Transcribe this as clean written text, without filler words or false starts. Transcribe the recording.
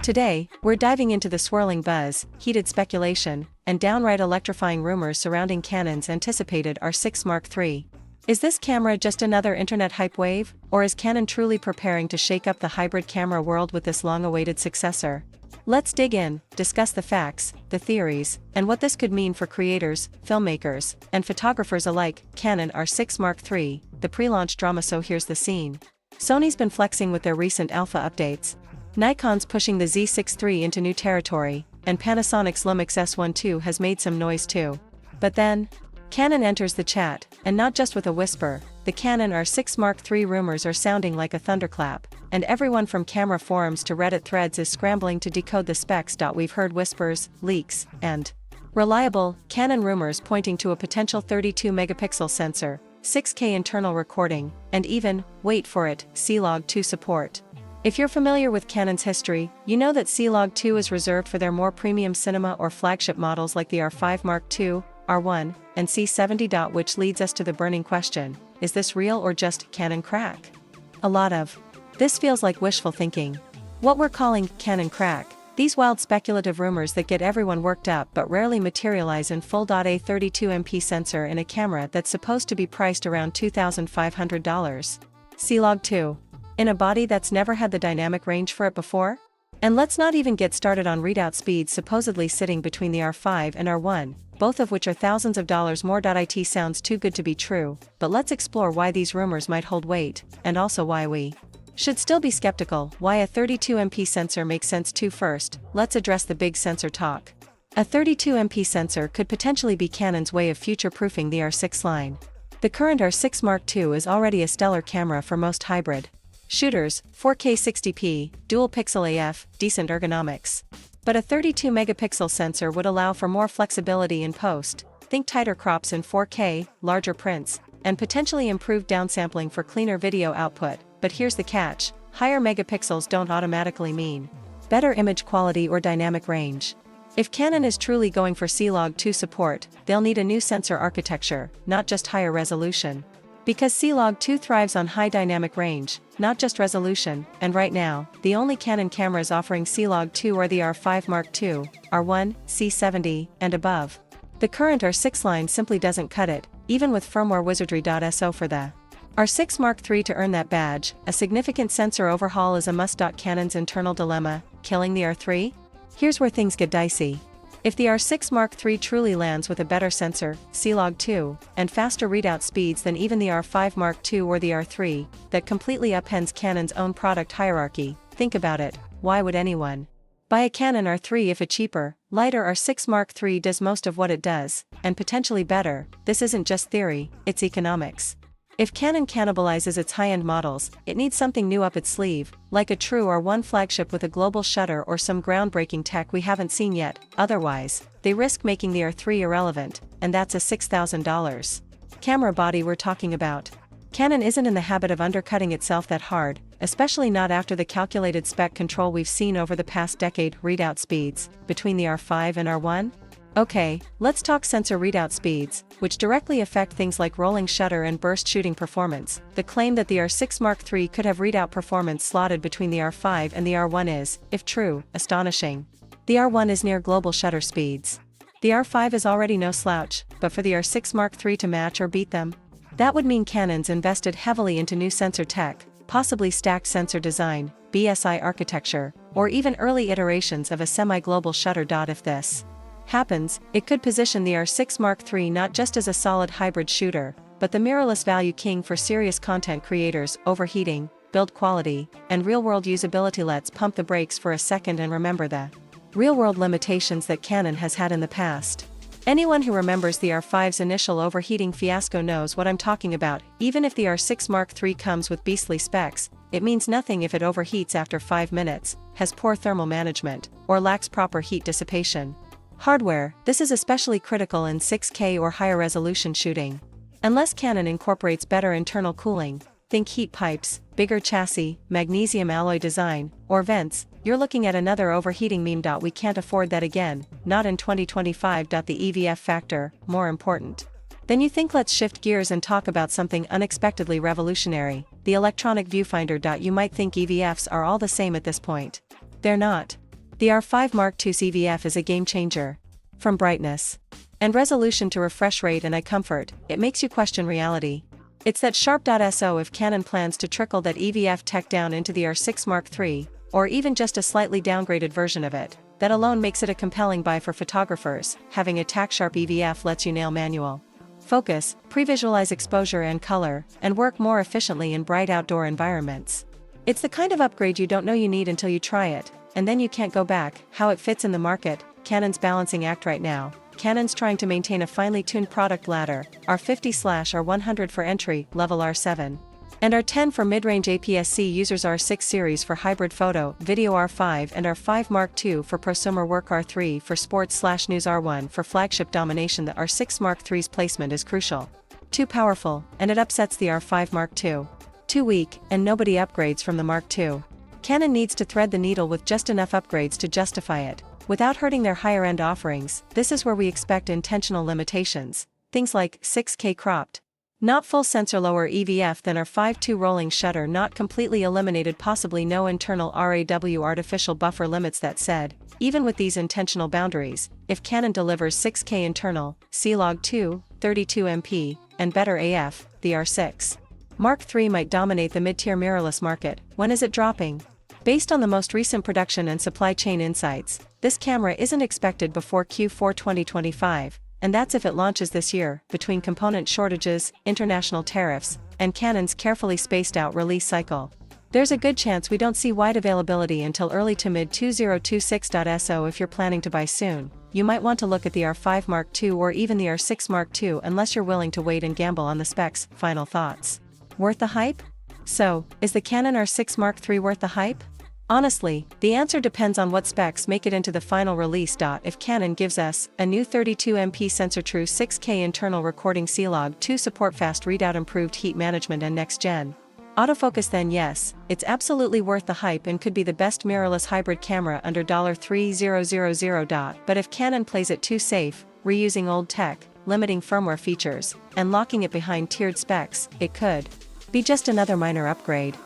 Today, we're diving into the swirling buzz, heated speculation, and downright electrifying rumors surrounding Canon's anticipated R6 Mark III. Is this camera just another internet hype wave, or is Canon truly preparing to shake up the hybrid camera world with this long-awaited successor? Let's dig in, discuss the facts, the theories, and what this could mean for creators, filmmakers, and photographers alike. Canon R6 Mark III, the pre-launch drama. So here's the scene. Sony's been flexing with their recent alpha updates. Nikon's pushing the Z6 III into new territory, and Panasonic's Lumix S1 II has made some noise too. But then, Canon enters the chat, and not just with a whisper. The Canon R6 Mark III rumors are sounding like a thunderclap, and everyone from camera forums to Reddit threads is scrambling to decode the specs. We've heard whispers, leaks, and reliable Canon rumors pointing to a potential 32-megapixel sensor, 6K internal recording, and even, wait for it, C-Log 2 support. If you're familiar with Canon's history, you know that C-Log 2 is reserved for their more premium cinema or flagship models like the R5 Mark II, R1, and C70. Which leads us to the burning question, is this real or just Canon crack? A lot of this feels like wishful thinking. What we're calling Canon crack, these wild speculative rumors that get everyone worked up but rarely materialize in full. A 32MP sensor in a camera that's supposed to be priced around $2,500. C-Log 2. In a body that's never had the dynamic range for it before? And let's not even get started on readout speeds supposedly sitting between the R5 and R1, both of which are thousands of dollars more. It sounds too good to be true, but let's explore why these rumors might hold weight, and also why we should still be skeptical. Why a 32MP sensor makes sense too. First, let's address the big sensor talk. A 32MP sensor could potentially be Canon's way of future-proofing the R6 line. The current R6 Mark II is already a stellar camera for most hybrid shooters, 4K 60p, dual pixel AF, decent ergonomics. But a 32-megapixel sensor would allow for more flexibility in post, think tighter crops in 4K, larger prints, and potentially improved downsampling for cleaner video output. But here's the catch, higher megapixels don't automatically mean better image quality or dynamic range. If Canon is truly going for C-Log 2 support, they'll need a new sensor architecture, not just higher resolution. Because C-Log 2 thrives on high dynamic range, not just resolution, and right now, the only Canon cameras offering C-Log 2 are the R5 Mark II, R1, C70, and above. The current R6 line simply doesn't cut it, even with firmware wizardry. So for the R6 Mark III to earn that badge, a significant sensor overhaul is a must. Canon's internal dilemma, killing the R3? Here's where things get dicey. If the R6 Mark III truly lands with a better sensor, C-Log 2, and faster readout speeds than even the R5 Mark II or the R3, that completely upends Canon's own product hierarchy. Think about it, why would anyone buy a Canon R3 if a cheaper, lighter R6 Mark III does most of what it does, and potentially better? This isn't just theory, it's economics. If Canon cannibalizes its high-end models, it needs something new up its sleeve, like a true R1 flagship with a global shutter or some groundbreaking tech we haven't seen yet. Otherwise, they risk making the R3 irrelevant, and that's a $6,000 camera body we're talking about. Canon isn't in the habit of undercutting itself that hard, especially not after the calculated spec control we've seen over the past decade. Readout speeds between the R5 and R1? Okay, let's talk sensor readout speeds, which directly affect things like rolling shutter and burst shooting performance. The claim that the R6 Mark III could have readout performance slotted between the R5 and the R1 is, if true, astonishing. The R1 is near global shutter speeds. The R5 is already no slouch, but for the R6 Mark III to match or beat them, that would mean Canon's invested heavily into new sensor tech, possibly stacked sensor design, BSI architecture, or even early iterations of a semi-global shutter. If this happens, it could position the R6 Mark III not just as a solid hybrid shooter, but the mirrorless value king for serious content creators. Overheating, build quality, and real-world usability. Let's pump the brakes for a second and remember the real-world limitations that Canon has had in the past. Anyone who remembers the R5's initial overheating fiasco knows what I'm talking about. Even if the R6 Mark III comes with beastly specs, it means nothing if it overheats after 5 minutes, has poor thermal management, or lacks proper heat dissipation. Hardware, this is especially critical in 6K or higher resolution shooting. Unless Canon incorporates better internal cooling, think heat pipes, bigger chassis, magnesium alloy design, or vents, you're looking at another overheating meme. We can't afford that again, not in 2025. The EVF factor, more important than you think. Let's shift gears and talk about something unexpectedly revolutionary, the electronic viewfinder. You might think EVFs are all the same at this point. They're not. The R5 Mark II EVF is a game changer. From brightness and resolution to refresh rate and eye comfort, it makes you question reality. It's that sharp.so if Canon plans to trickle that EVF tech down into the R6 Mark III, or even just a slightly downgraded version of it, that alone makes it a compelling buy for photographers. Having a tack-sharp EVF lets you nail manual focus, pre-visualize exposure and color, and work more efficiently in bright outdoor environments. It's the kind of upgrade you don't know you need until you try it, and then you can't go back. How it fits in the market, Canon's balancing act right now. Canon's trying to maintain a finely tuned product ladder, R50/R100 for entry level R7, and R10 for mid-range APS-C users, R6 series for hybrid photo, video, R5 and R5 Mark II for prosumer work, R3 for sports/news, R1 for flagship domination. The R6 Mark III's placement is crucial. Too powerful, and it upsets the R5 Mark II. Too weak, and nobody upgrades from the Mark II. Canon needs to thread the needle with just enough upgrades to justify it, without hurting their higher-end offerings. This is where we expect intentional limitations, things like 6K cropped, not full sensor, lower EVF than R5 rolling shutter, not completely eliminated, possibly no internal RAW artificial buffer limits. That said, even with these intentional boundaries, if Canon delivers 6K internal, C-Log2, 32MP, and better AF, the R6 Mark III might dominate the mid-tier mirrorless market. When is it dropping? Based on the most recent production and supply chain insights, this camera isn't expected before Q4 2025, and that's if it launches this year. Between component shortages, international tariffs, and Canon's carefully spaced-out release cycle, there's a good chance we don't see wide availability until early to mid-2026. If you're planning to buy soon, you might want to look at the R5 Mark II or even the R6 Mark II, unless you're willing to wait and gamble on the specs. Final thoughts. Worth the hype? So, is the Canon R6 Mark III worth the hype? Honestly, the answer depends on what specs make it into the final release. If Canon gives us a new 32MP sensor, true 6K internal recording, C-Log2 support, fast readout, improved heat management, and next-gen autofocus, then yes, it's absolutely worth the hype and could be the best mirrorless hybrid camera under $3000. But if Canon plays it too safe, reusing old tech, limiting firmware features, and locking it behind tiered specs, it could be just another minor upgrade.